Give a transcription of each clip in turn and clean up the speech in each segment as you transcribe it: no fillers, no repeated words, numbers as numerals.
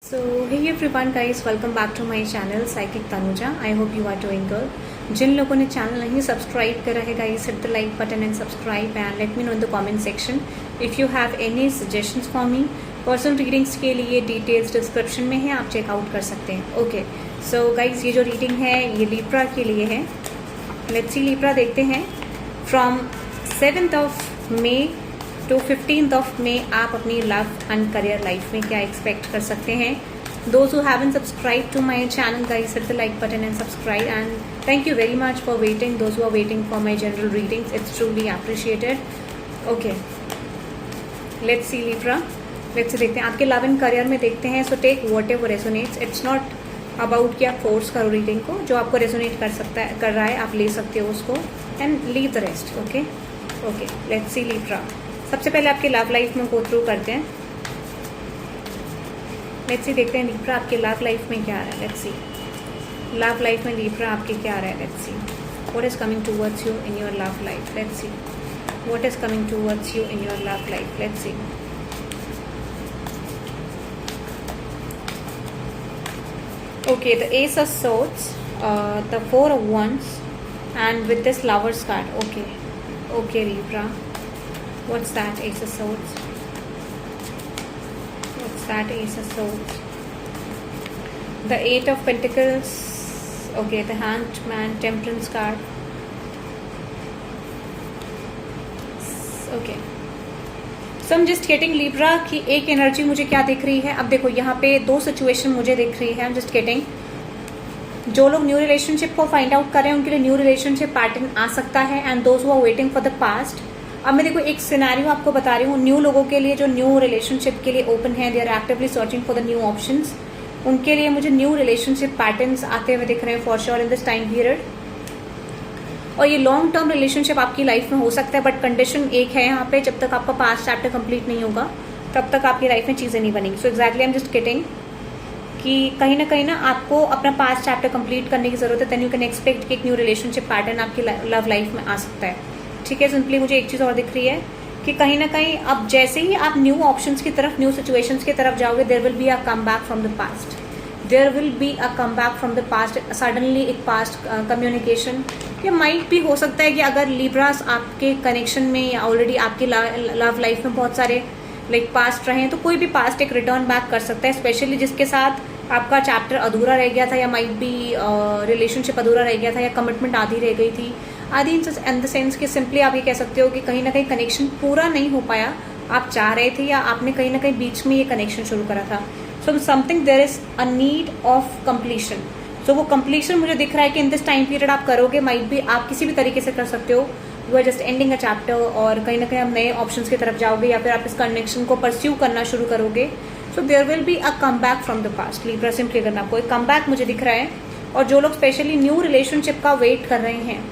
So hey everyone guys, welcome back to my channel Psychic Tanuja. I hope you are doing good. जिन लोगों ने channel नहीं subscribe करा है guys, hit the like button and subscribe and let me know in the comment section if you have any suggestions for me. Personal readings के लिए details description में है, आप चेकआउट कर सकते हैं. ओके सो गाइस, ये जो रीडिंग है ये लिब्रा के लिए है. लेट्स सी लिब्रा देखते हैं. फ्रॉम 7th ऑफ मे तो 15th ऑफ मे आप अपनी लव एंड करियर लाइफ में क्या एक्सपेक्ट कर सकते हैं. Those who haven't subscribed to my channel guys, hit the like button and subscribe, and thank you very much for waiting. Those who are waiting for my general readings, it's truly appreciated. Okay, let's see Libra. let's see देखते हैं आपके love and career में देखते हैं. So take whatever resonates. It's not about कि आप force करो reading को. जो आपको रेजोनेट कर सकता है कर रहा है आप ले सकते हो उसको and leave the rest. Okay okay let's see Libra. सबसे पहले आपकी लव लाइफ में गो थ्रू करते हैं. लेट्स सी देखते हैं लिब्रा आपके लव लाइफ में क्या आ रहा है. लेट्स सी लव लाइफ में लिब्रा आपके क्या आ रहा है. Let's see what is coming towards you in your love life. Let's see what is coming towards you in your love life. Let's see. Okay, the Ace of Swords, the Four of Wands, and with this Lover's card. Okay, okay, Libra. What's that Ace of Swords? What's that Ace of Swords? The Eight of Pentacles. Okay, the Hanged Man, Temperance card. Okay. So I'm just getting Libra की एक energy मुझे क्या दिख रही है. अब देखो यहाँ पे दो सिचुएशन मुझे दिख रही है. I'm just getting जो लोग न्यू रिलेशनशिप को फाइंड आउट कर रहे हैं उनके लिए न्यू रिलेशनशिप पैटर्न आ सकता है and those who are waiting for the past. अब मैं देखो एक सिनेरियो आपको बता रही हूँ. न्यू लोगों के लिए जो न्यू रिलेशनशिप के लिए ओपन है, they are actively searching for the new options. उनके लिए मुझे न्यू रिलेशनशिप पैटर्न्स आते हुए दिख रहे हैं for sure in this time period. और ये लॉन्ग टर्म रिलेशनशिप आपकी लाइफ में हो सकता है, बट कंडीशन एक है यहाँ पे, जब तक आपका पास्ट चैप्टर कंप्लीट नहीं होगा तब तक आपकी लाइफ में चीज़ें नहीं बनेंगी. So exactly I am just getting कि कहीं ना आपको अपना पास्ट चैप्टर कंप्लीट करने की जरूरत है. देन यू कैन एक्सपेक्ट कि एक न्यू रिलेशनशिप पैटर्न आपकी लव लाइफ में आ सकता है. ठीक है, सिंपली मुझे एक चीज़ और दिख रही है कि कहीं ना कहीं अब जैसे ही आप न्यू ऑप्शंस की तरफ, न्यू सिचुएशंस की तरफ जाओगे, there will be a come back from the past. There will be a come back from the past. Suddenly एक पास्ट कम्युनिकेशन या माइट भी हो सकता है कि अगर लिब्रास आपके कनेक्शन में या ऑलरेडी आपकी लव लाइफ में बहुत सारे लाइक पास्ट रहे हैं, तो कोई भी पास्ट एक रिटर्न बैक कर सकता है, स्पेशली जिसके साथ आपका चैप्टर अधूरा रह गया था या माइट बी रिलेशनशिप अधूरा रह गया था या कमिटमेंट आधी रह गई थी. आदि इन द सेंस कि सिंपली आप ये कह सकते हो कि कहीं ना कहीं कनेक्शन पूरा नहीं हो पाया. आप चाह रहे थे या आपने कहीं ना कहीं बीच में ये कनेक्शन शुरू करा था. So something there is a need of completion. तो वो कंप्लीशन मुझे दिख रहा है कि इन दिस टाइम पीरियड आप करोगे. माइट भी आप किसी भी तरीके से कर सकते हो. You are just ending a chapter और कहीं ना कहीं आप नए ऑप्शंस की तरफ जाओगे या फिर आप इस कनेक्शन को परस्यू करना शुरू करोगे. So there will be a come back from the past. Libra simply करना कोई कम बैक मुझे दिख रहा है. और जो लोग स्पेशली न्यू रिलेशनशिप का वेट कर रहे हैं,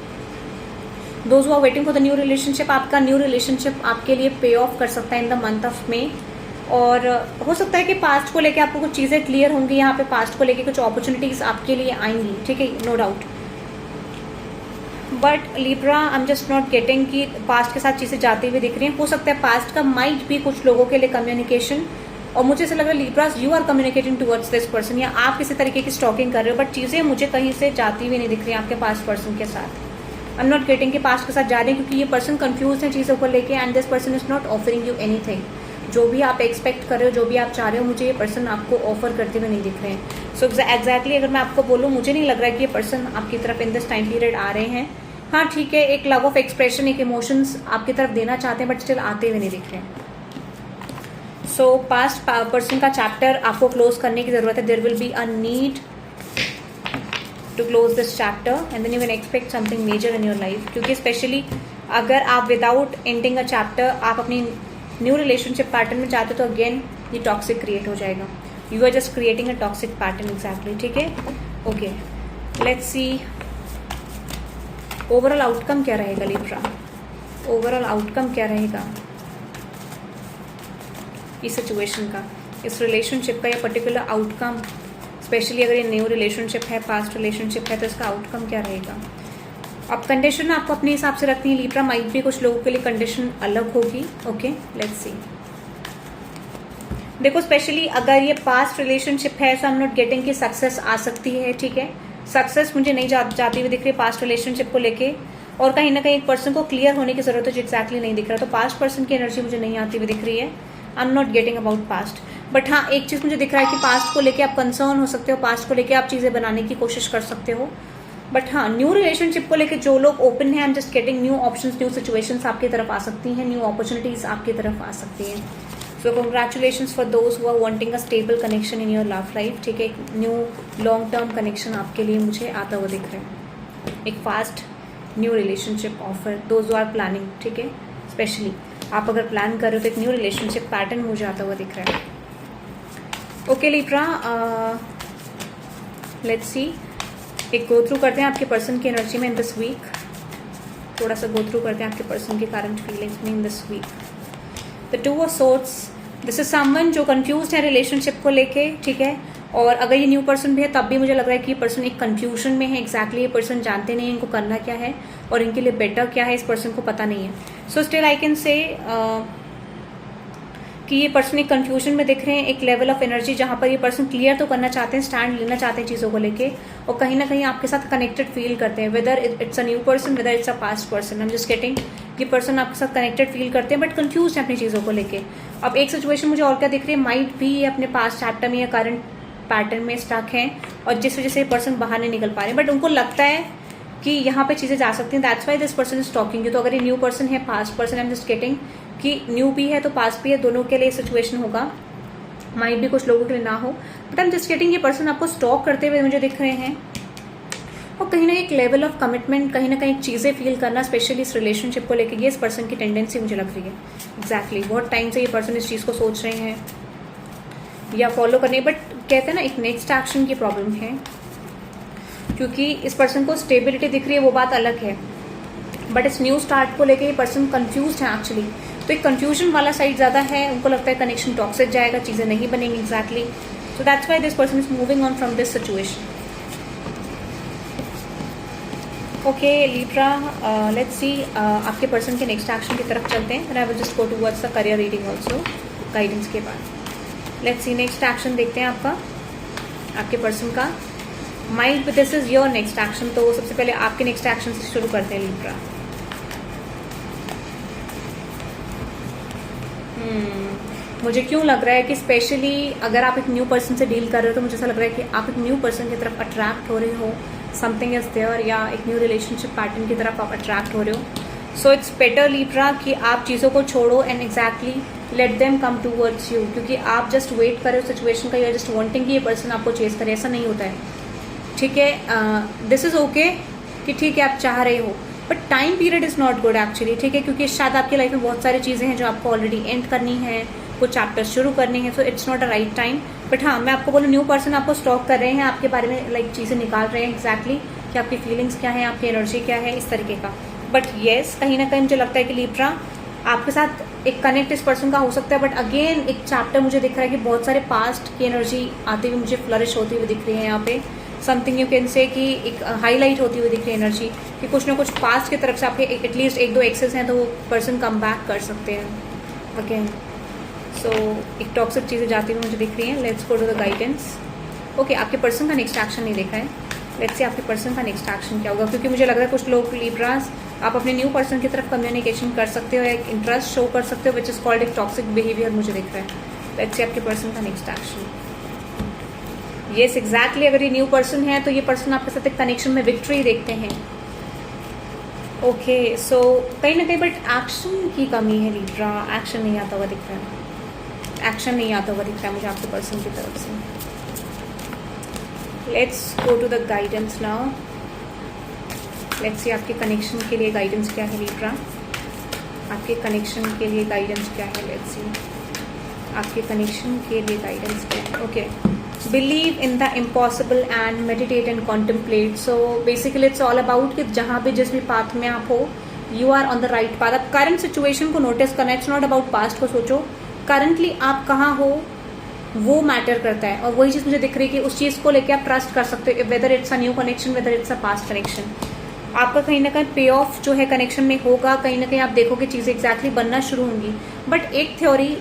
those who are waiting for the new relationship, आपका न्यू रिलेशनशिप आपके लिए पे ऑफ कर सकता है in the month of May. और हो सकता है कि पास्ट को लेके आपको कुछ चीज़ें क्लियर होंगी. यहाँ पे पास्ट को लेके कुछ अपॉर्चुनिटीज आपके लिए आएंगी. ठीक है, no doubt. But Libra I am just not getting कि पास्ट के साथ चीज़ें जाती हुई दिख रही हैं. हो सकता है पास्ट का माइट भी कुछ लोगों के लिए कम्युनिकेशन, और मुझे ऐसा लग रहा है Libras you are communicating towards this person, या आप किसी तरीके की स्टॉकिंग कर रहे हो, बट चीज़ें मुझे कहीं से जाती हुई नहीं दिख रही हैं आपके पास्ट पर्सन के साथ. आई एम नॉट गेटिंग कि पास्ट के साथ जा रहे हैं, क्योंकि ये पर्सन कंफ्यूज है चीज़ों को लेके and this person is not offering you anything. जो भी आप एक्सपेक्ट कर रहे हो, जो भी आप चाह रहे हो, मुझे ये पर्सन आपको ऑफर करते हुए नहीं दिख रहे हैं. सो एग्जैक्टली अगर मैं आपको बोलूँ, मुझे नहीं लग रहा है कि ये पर्सन आपकी तरफ इन दिस टाइम पीरियड आ रहे हैं. हाँ ठीक है, एक लव ऑफ एक्सप्रेशन, एक इमोशंस आपकी तरफ देना चाहते हैं, बट स्टिल आते हुए नहीं दिख रहे हैं. सो पास्ट पर्सन का चैप्टर आपको क्लोज करने की जरूरत है. There will be a need to close this chapter and then you can expect something major in your life. क्योंकि स्पेशली अगर आप विदाउट एंडिंग अ चैप्टर आप अपनी न्यू रिलेशनशिप पैटर्न में चाहते हो, तो अगेन ये टॉक्सिक क्रिएट हो जाएगा. You are just creating a toxic pattern. Exactly. ठीक है, okay let's see overall outcome क्या रहेगा लिब्रा. ओवरऑल आउटकम क्या रहेगा इस सिचुएशन का, इस रिलेशनशिप का, या पर्टिकुलर आउटकम. स्पेशली अगर ये न्यू रिलेशनशिप है, पास्ट रिलेशनशिप है, तो इसका आउटकम क्या रहेगा. अब कंडीशन आपको अपने हिसाब से रखनी है लिब्रा. माइट भी कुछ लोगों के लिए कंडीशन अलग होगी. ओके लेट्स सी. देखो स्पेशली अगर ये पास्ट रिलेशनशिप है सो आई एम नॉट गेटिंग की सक्सेस आ सकती है, ठीक है। सक्सेस मुझे नहीं जाती हुई दिख रही है पास्ट रिलेशनशिप को लेके, और कहीं ना कहीं एक पर्सन को क्लियर होने की जरूरत है जो एक्जैक्टली नहीं दिख रहा। तो पास्ट पर्सन की एनर्जी मुझे नहीं आती हुई दिख रही है। I am not getting about past. But हाँ, एक चीज मुझे दिख रहा है कि पास्ट को लेके आप कंसर्न हो सकते हो, पास्ट को लेके आप चीजें बनाने की कोशिश कर सकते हो। बट हाँ, न्यू रिलेशनशिप को लेके जो लोग ओपन है, आई am just getting new options, new situations आपकी तरफ आ सकती हैं, न्यू अपॉर्चुनिटीज आपकी तरफ आ सकती हैं। So congratulations for those who are wanting a stable connection in your love life, ठीक है। एक न्यू लॉन्ग टर्म कनेक्शन आपके लिए मुझे आता हुआ दिख रहा है, एक fast new relationship offer, those who are planning, ठीक है। स्पेशली आप अगर प्लान कर रहे हो तो एक न्यू रिलेशनशिप पैटर्न मुझे आता हुआ दिख रहा है। ओके लिब्रा, लेट्स सी, एक गो थ्रू करते हैं आपके पर्सन की एनर्जी में इन दिस वीक। थोड़ा सा गो थ्रू करते हैं आपके पर्सन की करंट फीलिंग्स में in this week. The two of swords, this is someone जो कंफ्यूज्ड है रिलेशनशिप को लेके, ठीक है। और अगर ये न्यू पर्सन भी है तब भी मुझे लग रहा है कि ये पर्सन एक कंफ्यूजन में है। एग्जैक्टली ये पर्सन जानते नहीं है इनको करना क्या है और इनके लिए बेटर क्या है, इस पर्सन को पता नहीं है। So still I can say कि ये पर्सन एक कंफ्यूजन में दिख रहे हैं, एक लेवल ऑफ एनर्जी जहां पर ये पर्सन क्लियर तो करना चाहते हैं, स्टैंड लेना चाहते हैं चीजों को लेके, और कहीं ना कहीं आपके साथ कनेक्टेड फील करते हैं, whether it's a new person, whether it's a past person. I am just getting ये पर्सन आपके साथ कनेक्टेड फील करते हैं बट कंफ्यूज है अपनी चीजों को लेके। अब एक सिचुएशन मुझे और क्या दिख रही है, माइट भी ये अपने पास्ट चैप्टर में या करंट पैटर्न में स्टक हैं और जिस वजह से ये पर्सन बाहर नहीं निकल पा रहे, बट उनको लगता है कि यहाँ पे चीजें जा सकती हैं, that's why this person is talking you. तो अगर ये न्यू पर्सन है, past person, I am just getting कि न्यू भी है तो पास्ट भी है, दोनों के लिए सिचुएशन होगा, माइट भी कुछ लोगों के लिए ना हो, but I am just getting ये पर्सन आपको स्टॉक करते हुए मुझे दिख रहे हैं, और कहीं ना एक लेवल ऑफ कमिटमेंट, कहीं ना कहीं चीजें फील करना, स्पेशली इस रिलेशनशिप को लेकर, ये इस पर्सन की टेंडेंसी मुझे लग रही है। एग्जैक्टली बहुत टाइम से ये पर्सन इस चीज को सोच रहे हैं या फॉलो करने, बट कहते हैं ना एक नेक्स्ट एक्शन की प्रॉब्लम है, क्योंकि इस पर्सन को स्टेबिलिटी दिख रही है वो बात अलग है, बट इस न्यू स्टार्ट को लेके ये पर्सन कंफ्यूज है एक्चुअली। तो एक कंफ्यूजन वाला साइड ज्यादा है, उनको लगता है कनेक्शन टॉक्सिक जाएगा, चीजें नहीं बनेंगी exactly. So that's why this person is moving on from this situation. Okay Libra, let's see, आपके पर्सन के नेक्स्ट एक्शन की तरफ चलते हैं, and I will just go towards the career reading also guidance के बाद। लेट्स सी नेक्स्ट एक्शन देखते हैं आपका, आपके पर्सन का। Mind this is your next action, तो सबसे पहले आपके नेक्स्ट एक्शन से शुरू करते हैं लिब्रा। मुझे क्यों लग रहा है कि स्पेशली अगर आप एक न्यू पर्सन से डील कर रहे हो तो मुझे ऐसा लग रहा है कि आप एक न्यू पर्सन की तरफ अट्रैक्ट हो रहे हो, समथिंग इज देयर, या एक न्यू रिलेशनशिप पैटर्न की तरफ आप अट्रैक्ट हो रहे हो। सो इट्स बेटर लिब्रा कि आप चीज़ों को छोड़ो and exactly let them come towards you, क्योंकि आप जस्ट वेट कर रहे हो सिचुएशन का, या जस्ट वांटिंग कि ये पर्सन आपको चेस करे, ऐसा नहीं होता है, ठीक है। दिस इज ओके कि ठीक है आप चाह रहे हो, but time period is not good actually, ठीक है, क्योंकि शायद आपकी लाइफ में बहुत सारी चीज़ें हैं जो आपको ऑलरेडी एंड करनी है, कुछ चैप्टर्स शुरू करने हैं, so it's not a right time. But हाँ, मैं आपको बोलूँ न्यू पर्सन आपको स्टॉक कर रहे हैं, आपके बारे में लाइक चीज़ें निकाल रहे हैं एग्जैक्टली कि आपकी फीलिंग्स क्या है, आपकी एनर्जी क्या है, इस तरीके का। बट येस, कहीं ना कहीं मुझे लगता है कि लिब्रा आपके साथ एक कनेक्ट इस पर्सन का हो सकता है, बट अगेन एक चैप्टर मुझे दिख रहा है कि बहुत सारे पास्ट की एनर्जी आती हुई मुझे फ्लरिश होती हुई दिख रही है यहाँ पे। समथिंग यू कैन से कि एक हाईलाइट होती हुई दिख रही है एनर्जी कि कुछ ना कुछ पास्ट की तरफ से आपके एटलीस्ट एक दो एक्सेस हैं तो वो पर्सन कम बैक कर सकते हैं अगेन। सो एक टॉक्सिक चीज़ें जाती हुई मुझे दिख रही हैं। Let's go to the guidance. Okay, आपके पर्सन का नेक्स्ट एक्शन नहीं देखा है, लेट्स से आपके पर्सन का नेक्स्ट एक्शन क्या होगा, क्योंकि मुझे लग रहा है कुछ लोग लिब्रास आप अपने न्यू पर्सन की तरफ कम्युनिकेशन कर सकते हो, एक इंटरेस्ट शो कर सकते हो, विच इज कॉल्ड एक टॉक्सिक बिहेवियर मुझे दिख रहा है। लेट्स से आपके पर्सन का नेक्स्ट एक्शन। येस एग्जैक्टली, अगर ये न्यू पर्सन है तो ये पर्सन आपके साथ एक कनेक्शन में विक्ट्री देखते हैं। ओके, सो कहीं ना कहीं बट एक्शन की कमी है लिब्रा, एक्शन नहीं आता हुआ दिख रहा है, एक्शन नहीं आता हुआ दिख रहा है मुझे आपके पर्सन की तरफ से। Let's go to the guidance now. Let's see आपके कनेक्शन के लिए गाइडेंस क्या है लिब्रा, आपके कनेक्शन के लिए गाइडेंस क्या है। लेट्स सी आपके कनेक्शन के लिए गाइडेंस क्या है। Okay, believe in the impossible and meditate and contemplate. So basically it's all about कि जहाँ भी जिस भी पाथ में आप हो, you are on the right path. अब करंट सिचुएशन को नोटिस करना, इट्स नॉट अबाउट पास्ट को सोचो, करंटली आप कहाँ हो वो मैटर करता है। और वही चीज़ मुझे दिख रही है कि उस चीज़ को लेकर आप ट्रस्ट कर सकते हो, whether it's a new connection, whether it's a past connection. आपका कहीं ना कहीं पे ऑफ जो है कनेक्शन में होगा, कहीं ना कहीं आप देखोगे चीज़ें एग्जैक्टली बनना शुरू होंगी। बट एक थ्योरी,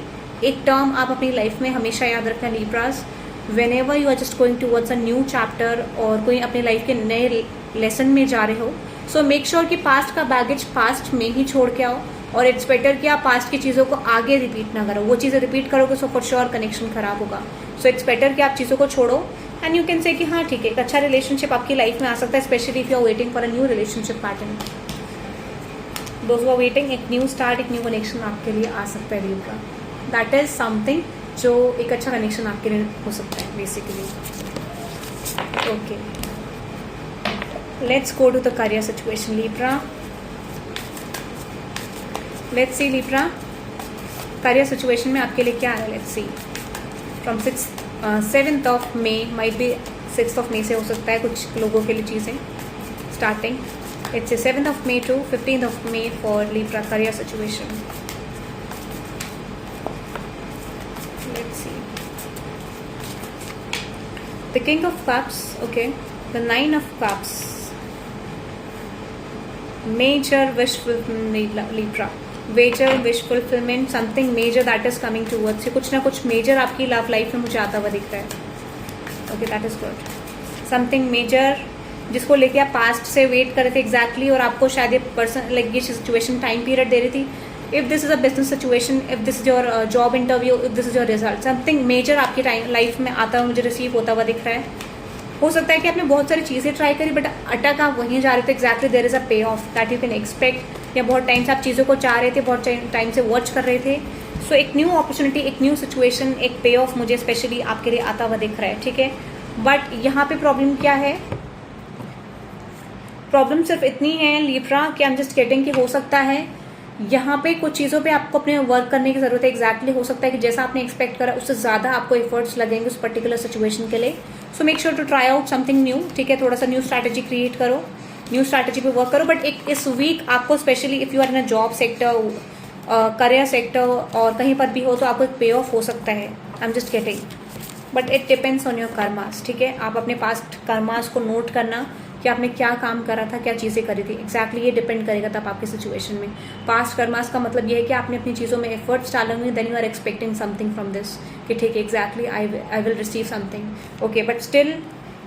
एक टर्म आप अपनी लाइफ में हमेशा याद रखना लीब्रास, whenever you are just going towards a new chapter और कोई अपनी लाइफ के नए लेसन में जा रहे हो, सो मेक श्योर कि पास्ट का बैगेज पास्ट में ही छोड़ के आओ, और इट्स बेटर कि आप पास्ट की चीज़ों को आगे रिपीट ना करो। वो चीज़ें रिपीट करोगे सो फॉर श्योर कनेक्शन खराब होगा। सो इट्स बेटर कि आप चीज़ों को छोड़ो एंड यू कैन से कि हाँ ठीक है, एक अच्छा रिलेशनशिप आपकी लाइफ में आ सकता है, specially if you are waiting for a new relationship pattern. Those who are waiting, एक न्यू स्टार्ट, एक न्यू कनेक्शन आपके लिए आ सकता है लिब्रा। दैट इज समथिंग जो एक अच्छा कनेक्शन आपके लिए हो सकता है basically. Okay, let's go to the career situation Libra. Let's see Libra, career situation में आपके लिए क्या है। Let's see from 7th of May, might be 6th of May से हो सकता है कुछ लोगों के लिए चीज़ें starting. It's 7th of May to 15th of May for Libra career situation. Let's see. The King of Cups, okay. The 9 of Cups. Major wish fulfillment, Libra. Major wish fulfillment, something major that is coming towards you. कुछ ना कुछ major आपकी love life में मुझे आता हुआ दिख रहा है। Okay, that is good. Something major जिसको लेके आप पास्ट से वेट कर रहे थे एग्जैक्टली, और आपको शायद ये पर्सन लाइक ये सिचुएशन टाइम पीरियड दे रही थी। If this is a business situation, if this is your job interview, if this is your result, something major आपकी टाइम लाइफ में आता हुआ मुझे रिसीव होता हुआ दिख रहा है। हो सकता है कि आपने बहुत सारी चीज़ें ट्राई करी बट अटक आप वहीं जा रहे थे। एग्जैक्टली देयर इज अ पे of that you can expect, या बहुत टाइम से आप चीज़ों को चाह रहे थे, बहुत टाइम से वॉच कर रहे थे। सो एक न्यू अपॉर्चुनिटी, एक न्यू सिचुएशन, एक पे ऑफ मुझे स्पेशली आपके लिए आता हुआ दिख रहा है, ठीक है। बट यहाँ पे प्रॉब्लम क्या है, प्रॉब्लम सिर्फ इतनी है लिब्रा कि आई एम जस्ट गेटिंग कि हो सकता है यहाँ पे कुछ चीज़ों पे आपको अपने वर्क करने की ज़रूरत है। एग्जैक्टली हो सकता है कि जैसा आपने एक्सपेक्ट करा उससे ज़्यादा आपको एफर्ट्स लगेंगे उस पर्टिकुलर सिचुएशन के लिए। So make sure to try out something new, ठीक है। थोड़ा सा न्यू स्ट्रैटेजी क्रिएट करो, न्यू स्ट्रैटेजी पे वर्क करो। बट एक इस वीक आपको specially if you are in a job sector, career sector और कहीं पर भी हो तो आपको एक पे ऑफ हो सकता है। आई am just getting, but it depends on your karmas, ठीक है। आप अपने पास्ट कर्मास को नोट करना कि आपने क्या काम करा था, क्या चीज़ें करी थी। एग्जैक्टली ये डिपेंड करेगा तब आपकी सिचुएशन में। पास्ट कर्मास का मतलब ये है कि आपने अपनी चीज़ों में एफर्ट्स डाले हुए, then you are expecting something from this कि ठीक है exactly I will receive something, okay. But still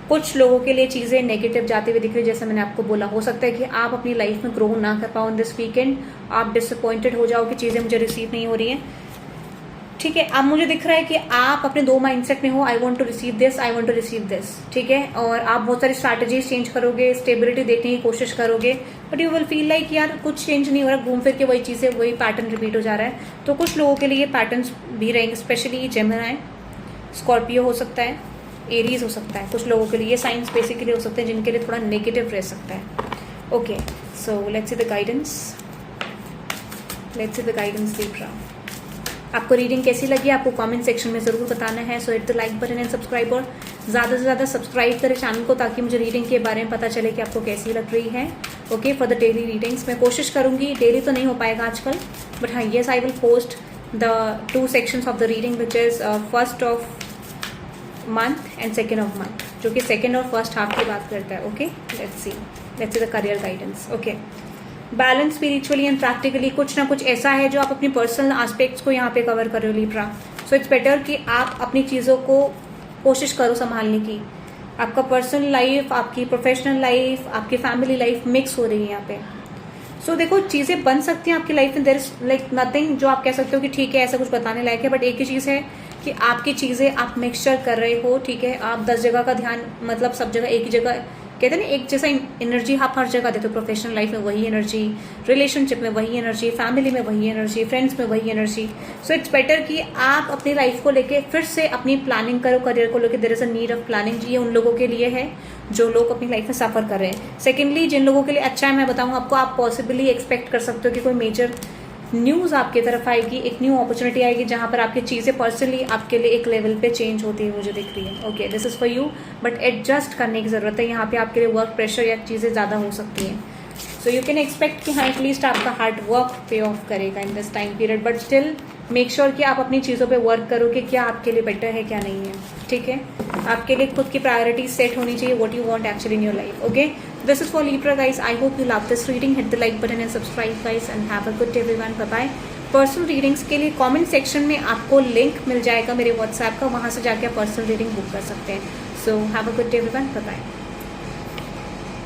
कुछ लोगों के लिए चीज़ें नेगेटिव जाते हुए दिख रही है। जैसे मैंने आपको बोला, हो सकता है कि आप अपनी लाइफ में ग्रो ना कर पाओ इन दिस वीकेंड, आप डिसअपॉइंटेड हो जाओ कि चीज़ें मुझे रिसीव नहीं हो रही हैं, ठीक है। अब मुझे दिख रहा है कि आप अपने दो माइंडसेट में हो, I want to receive this, I want to receive this, ठीक है। और आप बहुत सारी स्ट्रैटेजीज चेंज करोगे, स्टेबिलिटी देखने की कोशिश करोगे, but you will feel like यार कुछ चेंज नहीं हो रहा, घूम फिर के वही चीज़ें, वही पैटर्न रिपीट हो जा रहा है। तो कुछ लोगों के लिए पैटर्न्स भी रहेंगे, स्पेशली जेमिनी, स्कॉर्पियो हो सकता है, एरीज हो सकता है। कुछ लोगों के लिए ये साइंस बेसिकली हो सकते हैं जिनके लिए थोड़ा नेगेटिव रह सकता है, okay. So let's see the guidance, let's see the guidance Libra. आपको रीडिंग कैसी लगी आपको कमेंट सेक्शन में ज़रूर बताना है। सो hit the like button and subscribe, और ज़्यादा से ज़्यादा सब्सक्राइब करें चैनल को ताकि मुझे रीडिंग के बारे में पता चले कि आपको कैसी लग रही है, okay. For the daily readings मैं कोशिश करूँगी, डेली तो नहीं हो पाएगा आजकल, बट हाँ yes I will post the 2 sections of the reading which is 1st of month and 2nd of month, जो कि 2nd और 1st हाफ की बात करता है, okay. Let's see the career guidance, okay. Balance spiritually and practically, कुछ ना कुछ ऐसा है जो आप अपनी पर्सनल एस्पेक्ट्स को यहाँ पे कवर कर रहे हो लिब्रा। सो इट्स बेटर कि आप अपनी चीज़ों को कोशिश करो संभालने की। आपका पर्सनल लाइफ, आपकी प्रोफेशनल लाइफ, आपकी फैमिली लाइफ मिक्स हो रही है यहाँ पे। सो देखो चीज़ें बन सकती हैं आपकी लाइफ में, देयर इज लाइक नथिंग जो आप कह सकते हो कि ठीक है ऐसा कुछ बताने लायक है, बट एक ही चीज़ है कि आपकी चीज़ें आप मिक्सचर कर रहे हो, ठीक है। आप 10 जगह का ध्यान, मतलब सब जगह एक ही जगह, कहते हैं ना एक जैसा एनर्जी आप हर जगह देते हो। प्रोफेशनल लाइफ में वही एनर्जी, रिलेशनशिप में वही एनर्जी, फैमिली में वही एनर्जी, फ्रेंड्स में वही एनर्जी। सो इट्स बेटर कि आप अपनी लाइफ को लेके फिर से अपनी प्लानिंग करो, करियर को लेके there is a need of planning. ये उन लोगों के लिए है जो लोग अपनी लाइफ में सफर कर रहे हैं। सेकेंडली जिन लोगों के लिए अच्छा है मैं बताऊँ आपको, आप पॉसिबली एक्सपेक्ट कर सकते हो कि कोई मेजर न्यूज़ आपकी तरफ आएगी, एक न्यू अपॉर्चुनिटी आएगी जहाँ पर आपकी चीज़ें पर्सनली आपके लिए एक लेवल पे चेंज होती है मुझे दिख रही है, okay. This is for you, but adjust करने की ज़रूरत है यहाँ पे। आपके लिए वर्क प्रेशर या चीज़ें ज़्यादा हो सकती हैं। सो यू कैन एक्सपेक्ट कि हाँ एटलीस्ट आपका हार्ड वर्क पे ऑफ करेगा in this time period, but still make sure कि आप अपनी चीज़ों पे वर्क करो कि क्या आपके लिए बेटर है क्या नहीं है, ठीक है। आपके लिए खुद की प्रायोरिटी सेट होनी चाहिए, what you want actually in your life, okay. This is for Libra guys. I hope you love this reading. Hit the like button and subscribe guys, and have a good day everyone. Bye bye. Personal readings के लिए comment section में आपको link मिल जाएगा मेरे WhatsApp का, वहां से जाके आप पर्सनल रीडिंग बुक कर सकते हैं। So have a good day everyone, bye bye.